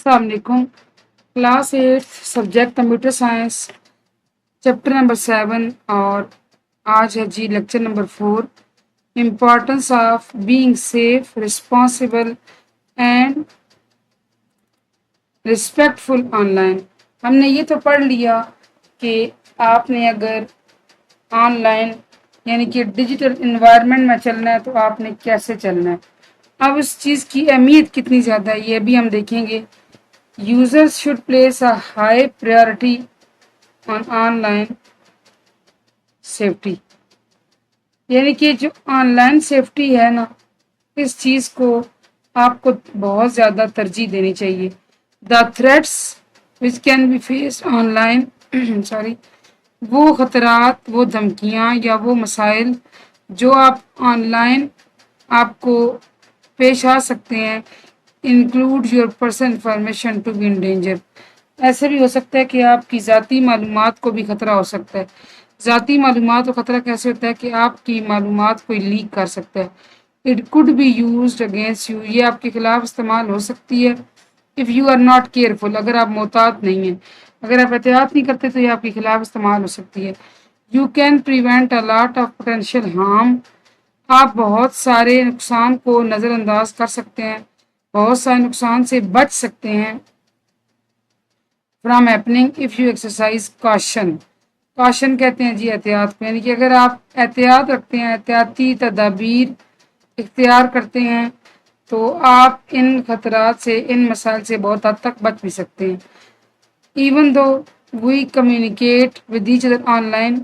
अस्सलाम वालेकुम। Class 8 subject computer science chapter number 7 और आज है जी lecture number 4 importance of being safe responsible and respectful online. हमने ये तो पढ़ लिया कि आपने अगर ऑनलाइन यानी कि डिजिटल इन्वायरमेंट में चलना है तो आपने कैसे चलना है। अब इस चीज़ की अहमियत कितनी ज़्यादा है ये भी हम देखेंगे। Users should place a high priority on online safety। यानी कि जो ऑनलाइन सेफ्टी है ना, इस चीज़ को आपको बहुत ज़्यादा तरजीह देनी चाहिए। The threats which can be faced online sorry वो ख़तरात, वो धमकियाँ या वो मसाइल जो आप ऑनलाइन आपको पेश आ सकते हैं, include your personal information to be in danger. ऐसे भी हो सकता है कि आपकी ज़ाती मालूमात को भी ख़तरा हो सकता है। ज़ाती मालूमात को ख़तरा कैसे होता है कि आपकी मालूमात कोई लीक कर सकता है। It could be used against you, ये आपके खिलाफ इस्तेमाल हो सकती है। If you are not careful, अगर आप मोहतात नहीं हैं, अगर आप एहतियात नहीं करते तो ये आपके खिलाफ इस्तेमाल हो सकती है। You can prevent a lot of potential harm, आप बहुत सारे नुकसान को नज़रअंदाज कर सकते हैं, बहुत सारे नुकसान से बच सकते हैं। From happening if you exercise caution, caution कहते हैं जी एहतियात को, यानी कि अगर आप एहतियात रखते हैं, एहतियाती तदाबीर इख्तियार करते हैं तो आप इन खतरात से, इन मसाइल से बहुत हद तक बच भी सकते हैं। Even though we communicate with each other online,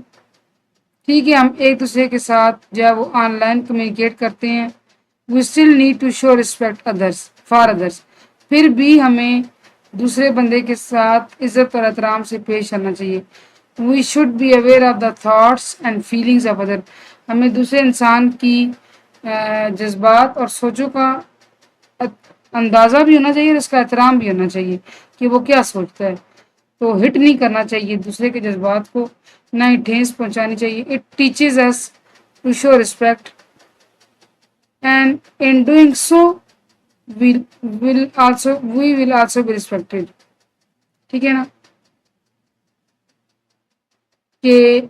ठीक है, हम एक दूसरे के साथ जब वो ऑनलाइन कम्युनिकेट करते हैं, we still need to show respect others for others, फिर भी हमें दूसरे बंदे के साथ इज्जत और एहतराम से पेश आना चाहिए। We should be aware of the thoughts and feelings of other, हमें दूसरे इंसान की जज्बात और सोचों का अंदाज़ा भी होना चाहिए और उसका एहतराम भी होना चाहिए कि वो क्या सोचता है। तो हिट नहीं करना चाहिए दूसरे के जज्बात को, ना ही ठेस पहुंचानी चाहिए। It teaches us to show respect and in doing so we will also be respected। ठीक है ना, कि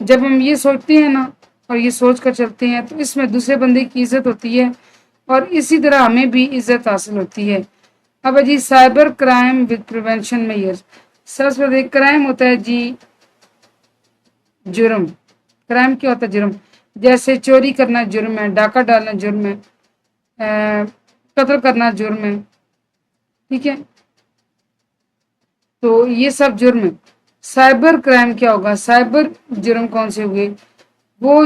जब हम ये सोचते हैं ना और ये सोच कर चलते हैं तो इसमें दूसरे बंदे की इज्जत होती है और इसी तरह हमें भी इज्जत हासिल होती है। अब जी cyber crime with prevention measures, सबसे पहले क्राइम होता है जी जुर्म। क्राइम क्या होता है? जुर्म। जैसे चोरी करना जुर्म है, डाका डालना जुर्म है, कत्ल करना जुर्म है, ठीक है, तो ये सब जुर्म है। साइबर क्राइम क्या होगा? साइबर जुर्म कौन से हुए? वो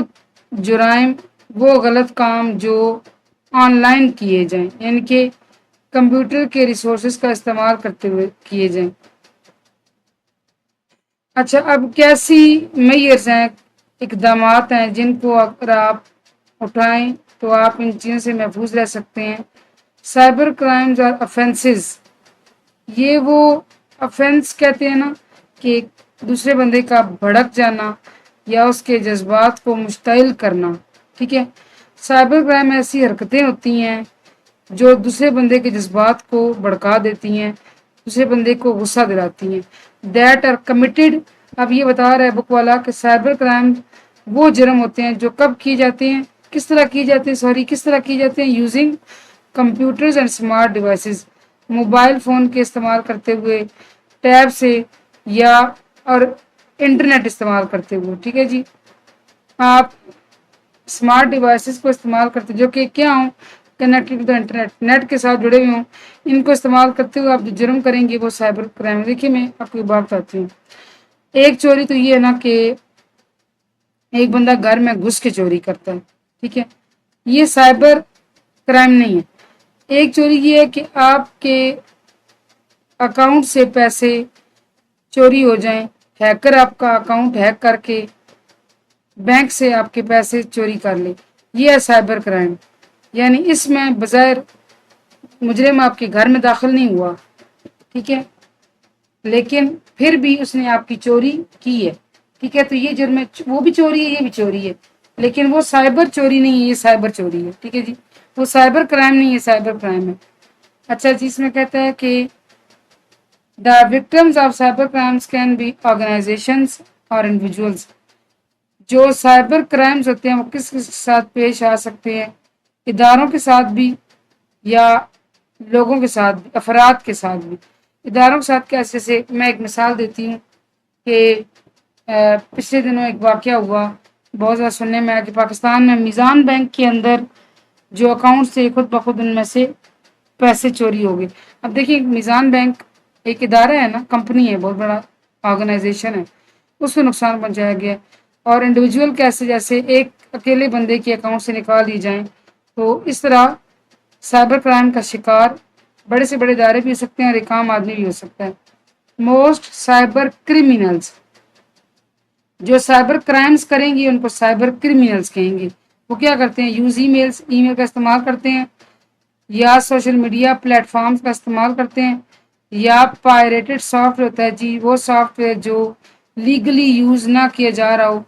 जुराइम, वो गलत काम जो ऑनलाइन किए जाएं, यानी कि कंप्यूटर के रिसोर्सेज का इस्तेमाल करते हुए किए जाएं। अच्छा, अब कैसी मेयर्स हैं, इकदामात हैं जिनको अगर आप उठाएं तो आप इन चीज़ों से महफूज रह सकते हैं। साइबर क्राइम्स और अफेंसेस, ये वो अफेंस कहते हैं ना कि दूसरे बंदे का भड़क जाना या उसके जज्बात को मुश्तइल करना, ठीक है। साइबर क्राइम ऐसी हरकतें होती हैं जो दूसरे बंदे के जज्बात को भड़का देती हैं, दूसरे बंदे को गुस्सा दिलाती हैं। दैट आर कमिटेड, अब ये बता रहा है बुक वाला कि साइबर क्राइम वो जुर्म होते हैं जो कब किए जाते हैं, किस तरह किए जाते हैं, किस तरह किए जाते हैं? Using computers and smart devices, mobile phone के इस्तेमाल करते हुए, टैब से या और इंटरनेट इस्तेमाल करते हुए, ठीक है जी। आप स्मार्ट डिवाइसेस को इस्तेमाल करते जो कि क्या हों, connected to the internet, net के साथ जुड़े हुए हों, इनको इस्तेमाल करते हुए आप जो जुर्म करेंगे वो साइबर क्राइम है। देखिए मैं आपको एक बात बताती हूँ। एक चोरी तो ये है ना कि एक बंदा घर में घुस के चोरी करता है, ठीक है, ये साइबर क्राइम नहीं है। एक चोरी ये है कि आपके अकाउंट से पैसे चोरी हो जाएं, हैकर आपका अकाउंट हैक करके बैंक से आपके पैसे चोरी कर ले, ये है साइबर क्राइम। यानी इसमें बज़ाहिर मुजरिम आपके घर में दाखिल नहीं हुआ, ठीक है, लेकिन फिर भी उसने आपकी चोरी की है, ठीक है, तो ये जुर्म है, वो भी चोरी है, ये भी चोरी है, लेकिन वो साइबर चोरी नहीं है, ये साइबर चोरी है, ठीक है जी। वो साइबर क्राइम नहीं है, साइबर क्राइम है। अच्छा जी, इसमें कहता है कि The victims of cyber crimes can be organizations or individuals. जो साइबर क्राइम्स होते हैं वो किस किस के साथ पेश आ सकते हैं, इदारों के साथ भी या लोगों के साथ भी, अफराद के साथ भी। इदारों के साथ कैसे, से मैं एक मिसाल देती हूँ कि पिछले दिनों एक वाक़या हुआ, बहुत ज़्यादा सुनने में आया कि पाकिस्तान में मीज़ान बैंक के अंदर जो अकाउंट से खुद ब खुद उनमें से पैसे चोरी हो गए। अब देखिए, मीज़ान बैंक एक इदारा है ना, कंपनी है, बहुत बड़ा ऑर्गेनाइजेशन है, उसको नुकसान पहुंचाया गया। और इंडिविजुअल कैसे, जैसे एक अकेले बंदे के अकाउंट से निकाल दी जाए, तो इस तरह साइबर क्राइम का शिकार बड़े से बड़े इदारे भी हो सकते हैं और एक आम आदमी भी हो सकता है। मोस्ट साइबर क्रिमिनल्स, जो साइबर क्राइम्स करेंगे उनको साइबर क्रिमिनल्स कहेंगे। वो क्या करते हैं, यूज ईमेल्स, ईमेल का इस्तेमाल करते हैं, या सोशल मीडिया प्लेटफॉर्म्स का इस्तेमाल करते हैं, या पायरेटेड सॉफ्टवेयर होता है जी, वो सॉफ्टवेयर जो लीगली यूज ना किया जा रहा हो,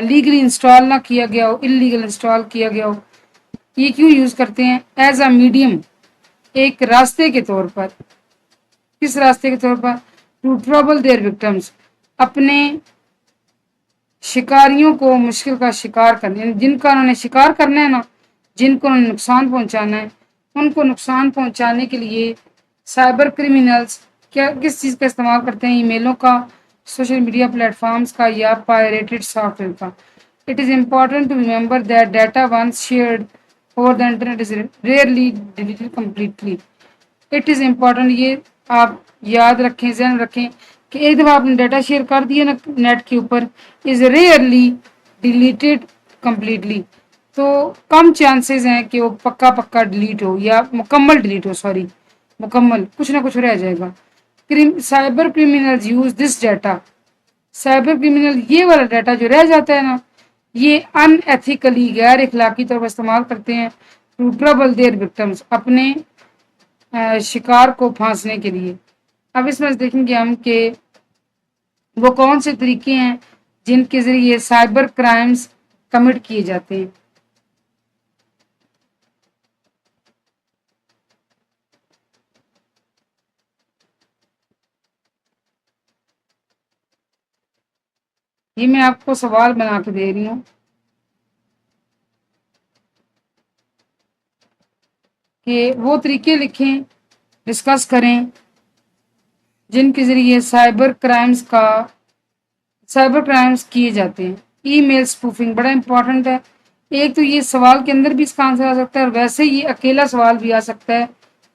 लीगली इंस्टॉल ना किया गया हो, इलीगल इंस्टॉल किया गया हो। ये क्यों यूज करते हैं, एज अ मीडियम, एक रास्ते के तौर पर। किस रास्ते के तौर पर, टू ट्रबल देयर विक्टिम्स, अपने शिकारियों को मुश्किल का शिकार करने, जिनका उन्होंने शिकार करना है ना, जिनको उन्होंने नुकसान पहुंचाना है, उनको नुकसान पहुंचाने के लिए साइबर क्रिमिनल्स क्या किस चीज़ का इस्तेमाल करते हैं, ईमेलों का, सोशल मीडिया प्लेटफॉर्म्स का, या पायरेटेड सॉफ्टवेयर का। It is important to remember that data once shared over the internet is rarely deleted completely. It is important, ये आप याद रखें, ध्यान रखें कि एक दफ़ा आपने डाटा शेयर कर दिया ना नेट के ऊपर, इज़ रेयरली डिलीटेड कम्प्लीटली, तो कम चांसेस हैं कि वो पक्का पक्का डिलीट हो या मुकम्मल डिलीट हो, सॉरी मुकम्मल, कुछ ना कुछ रह जाएगा। Cyber criminals use this data, cyber criminal ये वाला डाटा जो रह जाता है ना, ये अनएथिकली, गैर इखलाकी तौर पर इस्तेमाल करते हैं, टू ट्रबल देयर विक्टिम्स, अपने शिकार को फांसने के लिए। अब इसमें देखेंगे हम कि वो कौन से तरीके हैं जिनके जरिए साइबर क्राइम्स कमिट किए जाते हैं। ये मैं आपको सवाल बना के दे रही हूँ कि वो तरीके लिखें, डिस्कस करें जिनके जरिए साइबर क्राइम्स किए जाते हैं। ईमेल स्पूफिंग बड़ा इंपॉर्टेंट है। एक तो ये सवाल के अंदर भी इसका आंसर आ सकता है, और वैसे ये अकेला सवाल भी आ सकता है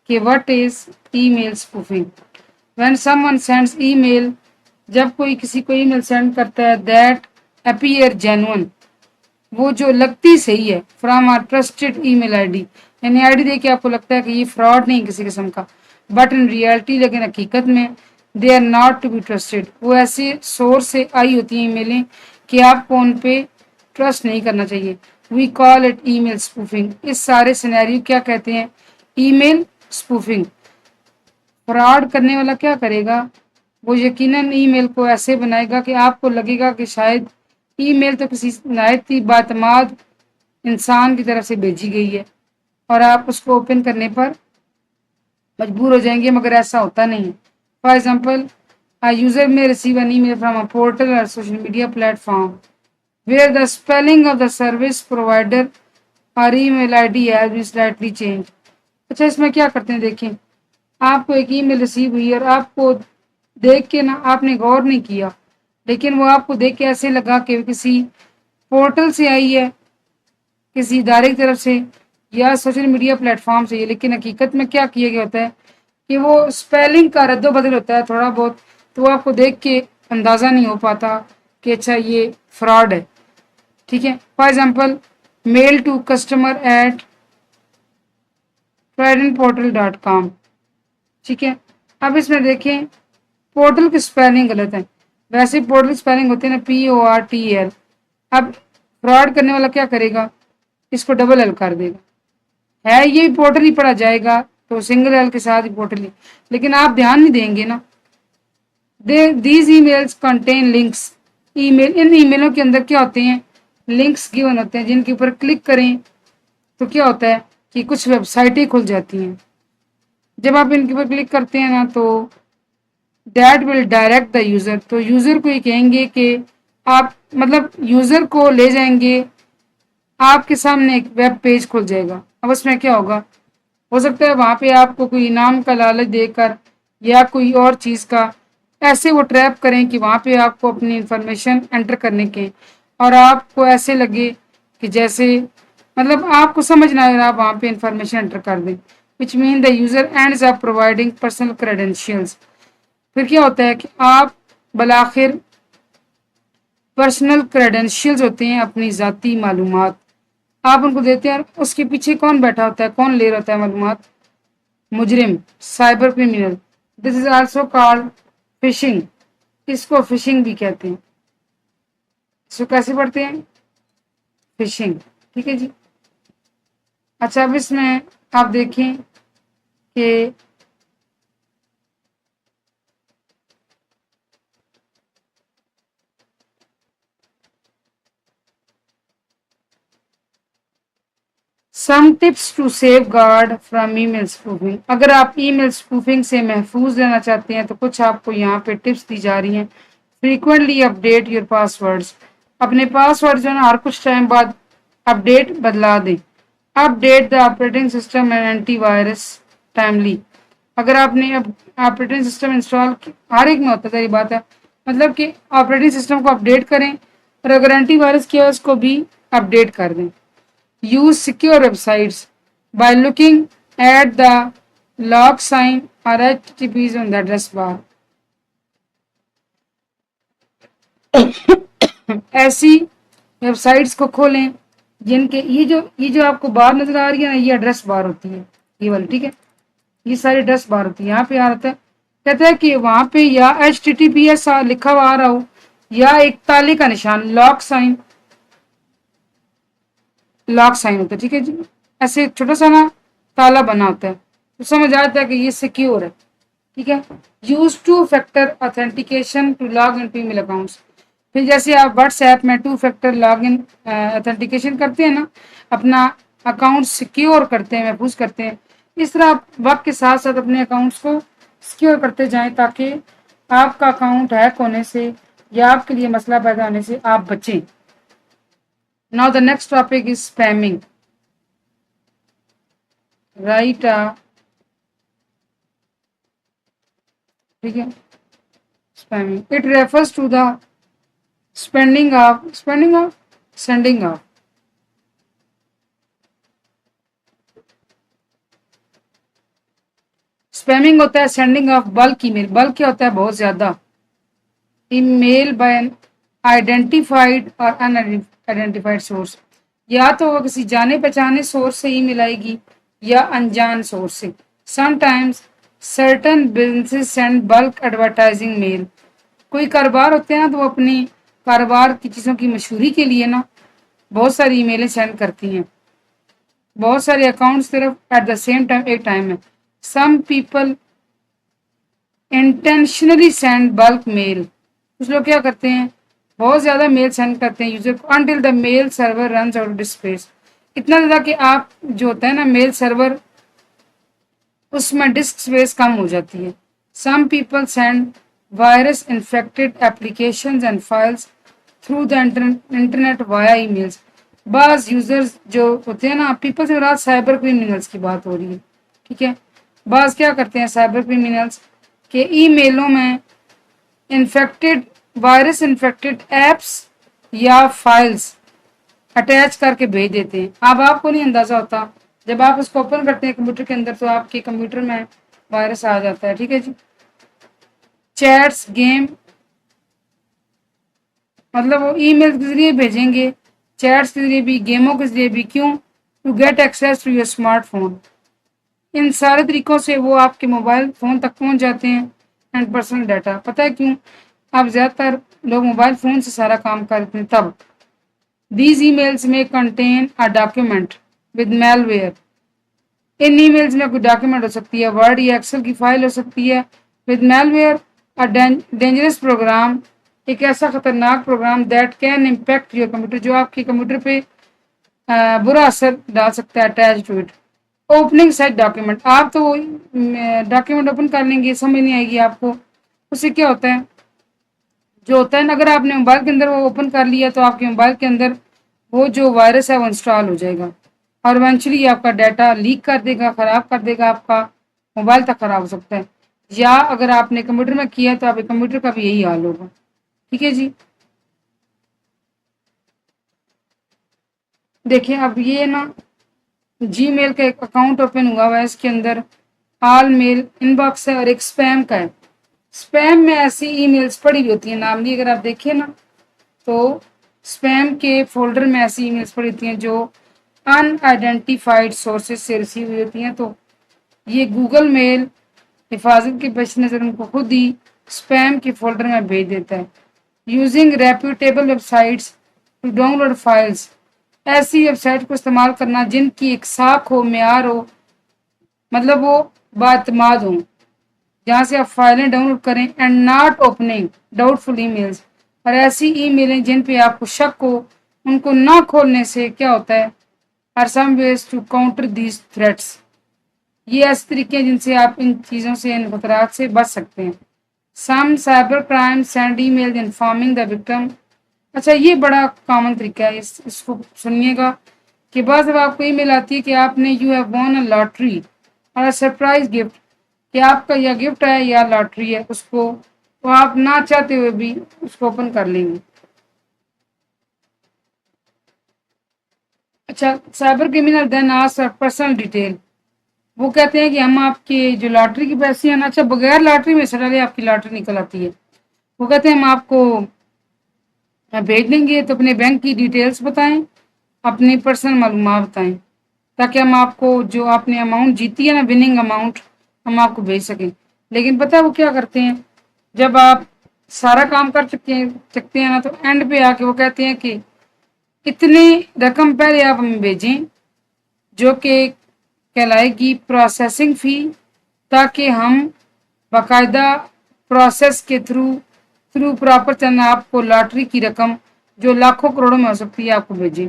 कि what is email spoofing. When someone sends email, जब कोई किसी को ईमेल सेंड करता है, दैट अपीयर जेन्युइन, वो जो लगती सही है, from are trusted email ID, यानी आईडी देख के आपको लगता है कि ये फ्रॉड नहीं किसी किस्म का, बट इन रियलिटी, लेकिन हकीकत में they are not to be trusted, वो ऐसे सोर्स से आई होती हैं ईमेलें कि आपको उन पे ट्रस्ट नहीं करना चाहिए। We call it email spoofing. इस सारे सिनेरियो क्या कहते हैं, ईमेल स्पूफिंग। फ्रॉड करने वाला क्या करेगा, वो यकीनन ईमेल को ऐसे बनाएगा कि आपको लगेगा कि शायद ईमेल तो किसी नायत ही बातमाद इंसान की तरफ से भेजी गई है, और आप उसको ओपन करने पर मजबूर हो जाएंगे, मगर ऐसा होता नहीं है। For example, a user may receive an email from a portal or social media platform where the spelling of the service provider or email ID has been slightly changed। अच्छा, इसमें क्या करते हैं, देखें, आपको एक ईमेल रिसीव हुई और आपको देख के ना, आपने गौर नहीं किया, लेकिन वो आपको देख के ऐसे लगा कि किसी पोर्टल से आई है, किसी इदारे की तरफ से, या सोशल मीडिया प्लेटफॉर्म से। लेकिन हकीकत में क्या किया गया होता है कि वो स्पेलिंग का रद्द बदल होता है थोड़ा बहुत, तो वो आपको देख के अंदाज़ा नहीं हो पाता कि अच्छा ये फ्रॉड है। ठीक है, for example, mail to customer at tridentportal.com। ठीक है, अब इसमें देखें, पोर्टल की स्पेलिंग गलत है, वैसे पोर्टल स्पेलिंग होती है ना PORTL। अब फ्रॉड करने वाला क्या करेगा, इसको डबल एल कर देगा, है ये पोर्टल ही पढ़ा जाएगा तो सिंगल एल के साथ ही पोर्टल ही, लेकिन आप ध्यान नहीं देंगे ना। दीज ईमेल्स कंटेन लिंक्स, इन ईमेलों के अंदर क्या होते हैं, लिंक्स गिवन होते हैं, जिनके ऊपर क्लिक करें तो क्या होता है कि कुछ वेबसाइटें खुल जाती हैं। जब आप इनके ऊपर क्लिक करते हैं ना, तो that will direct the user. تو یوزر کو یہ کہیں گے کہ آپ مطلب یوزر کو لے جائیں گے آپ کے سامنے ایک ویب پیج کھل جائے گا. اب اس میں کیا ہوگا؟ ہو سکتا ہے وہاں پہ آپ کو کوئی انعام کا لالچ دے کر یا کوئی اور چیز کا ایسے وہ ٹریپ کریں کہ وہاں پہ آپ کو اپنی انفارمیشن انٹر کرنے کے اور آپ کو ایسے لگے کہ جیسے مطلب آپ کو سمجھ نہ آئے آپ وہاں پہ انفارمیشن انٹر کر دیں. Which mean the user ends up providing personal credentials. پھر کیا ہوتا ہے کہ آپ بالآخر پرسنل کریڈینشیلز ہوتے ہیں اپنی ذاتی معلومات آپ ان کو دیتے ہیں. اور اس کے پیچھے کون بیٹھا ہوتا ہے؟ کون لے رہا ہوتا ہے معلومات؟ مجرم، cyber criminal. This is also called phishing. اس کو فشنگ بھی کہتے ہیں. اس کو کیسے پڑھتے ہیں؟ فشنگ. ٹھیک ہے جی. اچھا اب اس میں آپ دیکھیں کہ some tips to safeguard from email spoofing. اگر آپ ای میل اسپوفنگ سے محفوظ رہنا چاہتے ہیں تو کچھ آپ کو یہاں پہ ٹپس دی جا رہی ہیں. Frequently update your pass words. اپنے پاس ورڈ جو ہے نا ہر کچھ ٹائم بعد اپڈیٹ بدلا دیں. Update the operating system and antivirus timely. اگر آپ نے آپریٹنگ سسٹم انسٹال ہر ایک میں ہوتا ہے یہ بات ہے مطلب کہ آپریٹنگ سسٹم کو اپڈیٹ کریں اور اگر اینٹی وائرس کیا اس کو بھی اپڈیٹ کر دیں. Use secure websites by looking at the log sign or HTTPs on the address bar. ایسی ویب سائٹس کو کھولیں جن کے یہ جو آپ کو بار نظر آ رہی ہے نا یہ ایڈریس بار ہوتی ہے یہ والی. ٹھیک ہے یہ ساری ایڈریس بار ہوتی ہے. یہاں پہ آ رہتا ہے کہتا ہے کہ وہاں پہ یا HTTPS لکھا ہوا آ رہا ہو یا ایک تالے کا نشان لاک سائن ہوتا ہے. ٹھیک ہے جی. ایسے چھوٹا سا نا تالا بنا ہوتا ہے تو سمجھ آتا ہے کہ یہ سیکیور ہے. ٹھیک ہے. Use 2 factor authentication to log in to email accounts. پھر جیسے آپ واٹس ایپ میں 2 فیکٹر لاگ ان اتھینٹیکیشن کرتے ہیں نا اپنا اکاؤنٹ سیکیور کرتے ہیں محفوظ کرتے ہیں اس طرح آپ وقت کے ساتھ ساتھ اپنے اکاؤنٹس کو سیکیور کرتے جائیں تاکہ آپ کا اکاؤنٹ ہیک ہونے سے یا آپ کے لیے مسئلہ پیدا ہونے سے آپ بچیں. Now the next topic is spamming. Write a ٹھیک ہے spamming. It refers to the sending of spamming ہوتا ہے sending of bulk email. bulk کیا ہوتا ہے؟ بہت زیادہ email by an identified or unidentified source. یا تو وہ کسی جانے پہچانے سورس سے ای میل آئے گی یا انجان سورس سے. Sometimes certain businesses send bulk advertising mail. کوئی کاروبار ہوتے ہیں نا تو وہ اپنی کاروبار کی چیزوں کی مشہوری کے لیے نا بہت ساری ای میلیں سینڈ کرتی ہیں. بہت سارے اکاؤنٹ صرف ایٹ دا سیم ٹائم ایک ٹائم میں. سم پیپل انٹینشنلی سینڈ بلک میل. کچھ لوگ کیا کرتے ہیں بہت زیادہ میل سینڈ کرتے ہیں یوزر کو until the mail server runs out of space. اتنا زیادہ کہ آپ جو ہوتا ہے نا میل سرور اس میں ڈسک اسپیس کم ہو جاتی ہے. Some people send virus infected applications and files through the internet via emails. بعض یوزرز جو ہوتے ہیں نا پیپل سے مراد سائبر کرمینلز کی بات ہو رہی ہے. ٹھیک ہے. بعض کیا کرتے ہیں سائبر کرمینلز کہ ای میلوں میں وائرس انفیکٹڈ ایپس یا فائلز اٹیچ کر کے بھیج دیتے ہیں. اب آپ کو نہیں اندازہ ہوتا جب آپ اس کو اوپن کرتے ہیں کمپیوٹر کے اندر تو آپ کے کمپیوٹر میں وائرس آ جاتا ہے. ٹھیک ہے جی. چیٹس گیم مطلب وہ ای میل کے ذریعے بھیجیں گے چیٹس کے ذریعے بھی گیموں کے ذریعے بھی. کیوں؟ To get access to your smartphone. ان سارے طریقوں سے وہ آپ کے موبائل فون تک پہنچ جاتے ہیں اینڈ پرسنل ڈیٹا. پتہ ہے کیوں؟ اب زیادہ تر لوگ موبائل فون سے سارا کام کرتے ہیں تب. دیز ای میلز میں contain a document with malware. ان ای میلز میں کوئی ڈاکیومنٹ ہو سکتی ہے ورڈ یا ایکسل کی فائل ہو سکتی ہے. With malware dangerous program ایک ایسا خطرناک program that can impact your computer جو آپ کے کمپیوٹر پہ برا اثر ڈال سکتا ہے. Attach to it opening site document. آپ تو ڈاکیومنٹ اوپن کر لیں گے سمجھ نہیں آئے گی آپ کو उससे क्या होता है, जो होता है ना, अगर आपने मोबाइल के अंदर वो ओपन कर लिया तो आपके मोबाइल के अंदर वो जो वायरस है वो इंस्टॉल हो जाएगा और इवेंचुअली आपका डाटा लीक कर देगा, ख़राब कर देगा, आपका मोबाइल तक ख़राब हो सकता है। या अगर आपने कंप्यूटर में किया तो आपके कंप्यूटर का भी यही हाल होगा। ठीक है जी। देखिए अब ये ना जीमेल का एक अकाउंट ओपन हुआ हुआ है, इसके अंदर ऑल मेल इनबॉक्स है और एक स्पैम का है। स्पैम में ऐसी ईमेल्स पड़ी हुई होती हैं नॉर्मली, अगर आप देखिए ना तो स्पैम के फोल्डर में ऐसी ईमेल्स पड़ी होती हैं जो अनआइडेंटिफाइड सोर्सेज से रिसीव हुई होती हैं। तो ये गूगल मेल हिफाजत के पेश नज़र उनको खुद ही स्पैम के फोल्डर में भेज देता है। Using reputable websites to download files, ऐसी वेबसाइट को इस्तेमाल करना जिनकी एक साख हो, मेयार हो, मतलब वो बातमाद हो, जहाँ से आप फाइलें डाउनलोड करें। And not opening doubtful emails, और ऐसी ईमेलें जिन पे आपको शक हो उनको ना खोलने से क्या होता है, are some ways to counter these threats, ये ऐसे तरीके हैं जिनसे आप इन चीज़ों से, इन खतरात से बच सकते हैं। Some cyber crime send email informing the victim, अच्छा ये बड़ा कॉमन तरीका है, इसको सुनिएगा कि बाद जब आपको ईमेल आती है कि आपने you have von a lottery और सरप्राइज गिफ्ट, कि आपका या गिफ्ट है या लॉटरी है, उसको तो आप ना चाहते हुए भी उसको ओपन कर लेंगे। अच्छा, cyber criminal then ask personal detail, वो कहते हैं कि हम आपके जो लॉटरी की पैसे हैं ना, अच्छा बगैर लॉटरी में से डाले आपकी लॉटरी निकल आती है, वो कहते हैं हम आपको भेज देंगे, तो अपने बैंक की डिटेल्स बताएं, अपनी पर्सनल मालूमात बताएं, ताकि हम आपको जो आपने अमाउंट जीती है ना, विनिंग अमाउंट, हम आपको भेज सकें। लेकिन पता है वो क्या करते हैं, जब आप सारा काम कर सकते हैं ना, तो एंड पे आके वो कहते हैं कि इतनी रकम पहले आप हमें भेजें जो कि कहलाएगी प्रोसेसिंग फ़ी, ताकि हम बाकायदा प्रोसेस के थ्रू थ्रू प्रॉपर चलना आपको लॉटरी की रकम जो लाखों करोड़ों में हो सकती है आपको भेजें।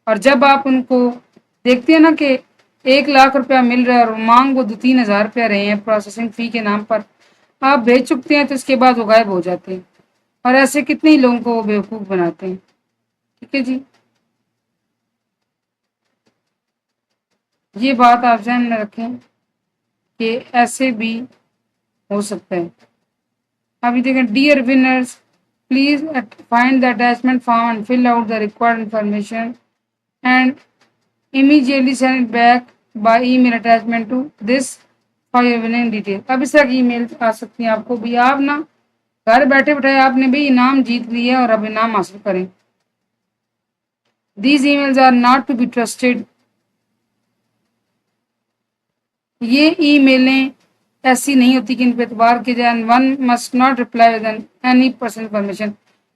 और जब आप उनको देखते हैं ना कि 1 लाख रुपया मिल रहा है और मांग वो 2-3 हज़ार रुपया रहे हैं प्रोसेसिंग फ़ी के नाम पर, आप भेज चुकते हैं तो इसके बाद वो गायब हो जाते हैं। और ऐसे कितने ही लोगों को वो बेवकूफ़ बनाते हैं। ठीक है जी, ये बात आप ध्यान में रखें कि ऐसे भी हो सकता है। अभी देखें, dear winners please find the attachment form and fill out the required information and immediately send it back by email attachment to this for your winning detail। अब इस तरह की ईमेल आ सकती हैं आपको भी, आप ना घर बैठे बैठे आपने भी इनाम जीत लिया और अब इनाम हासिल करें। These emails are not to be trusted, ये ईमेलें ऐसी नहीं होती कि इन पर एतबार किया जाए। One must not reply with any personal information,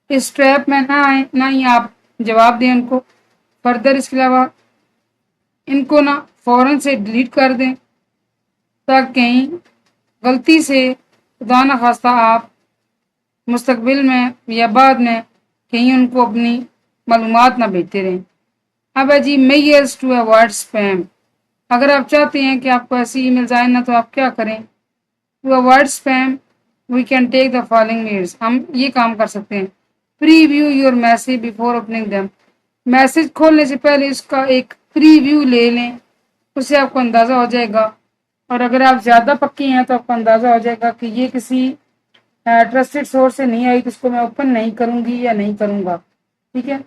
इस ट्रैप में ना आए, ना ही आप जवाब दें उनको। फर्दर इसके अलावा इनको ना फौरन से डिलीट कर दें, ताकि कहीं गलती से खुदा न खास्ता आप मुस्तकबिल में या बाद में कहीं उनको अपनी मालूमात ना भेजते रहें। अब है जी मेयर्स टू अवॉइड स्पैम, अगर आप चाहते हैं कि आपको ऐसी ईमेल्स आए ना, तो आप क्या करें, to avoid spam we can take the following measures, हम ये काम कर सकते हैं। Preview your message before opening them, message खोलने से पहले इसका एक प्रीव्यू ले लें, उससे आपको अंदाज़ा हो जाएगा। और अगर आप ज़्यादा पक्के हैं तो आपको अंदाज़ा हो जाएगा कि ये किसी ट्रस्टेड सोर्स से नहीं आई, तो इसको मैं ओपन नहीं करूँगी या नहीं करूँगा। ठीक है,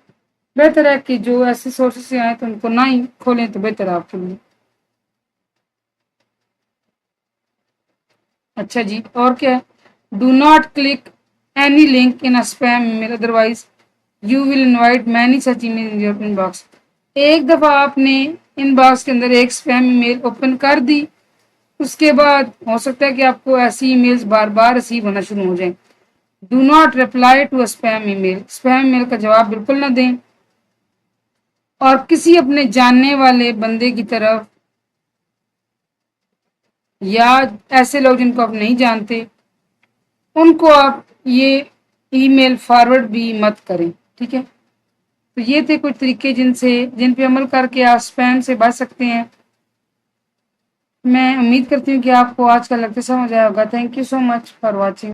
बेहतर है कि जो ऐसे सोर्सेज से आए तो उनको ना ही खोलें, तो बेहतर है आपके लिए। अच्छा जी, और क्या है, do not click any link in a spam email otherwise you will invite many such email in your inbox. एक दफ़ा आपने इनबॉक्स के अंदर एक स्पैम ईमेल ओपन कर दी, उसके बाद हो सकता है कि आपको ऐसी ईमेल्स बार बार रिसीव होना शुरू हो जाए। Do not reply to a spam email, spam email का जवाब बिल्कुल ना दें। और किसी अपने जानने वाले बंदे की तरफ या ऐसे लोग जिनको आप नहीं जानते, उनको आप ये ईमेल फॉरवर्ड भी मत करें। ठीक है, तो ये थे कुछ तरीके जिन पे अमल करके आप स्पैम से बच सकते हैं। मैं उम्मीद करती हूँ कि आपको आज का लेक्चर समझ आया होगा। Thank you so much for watching.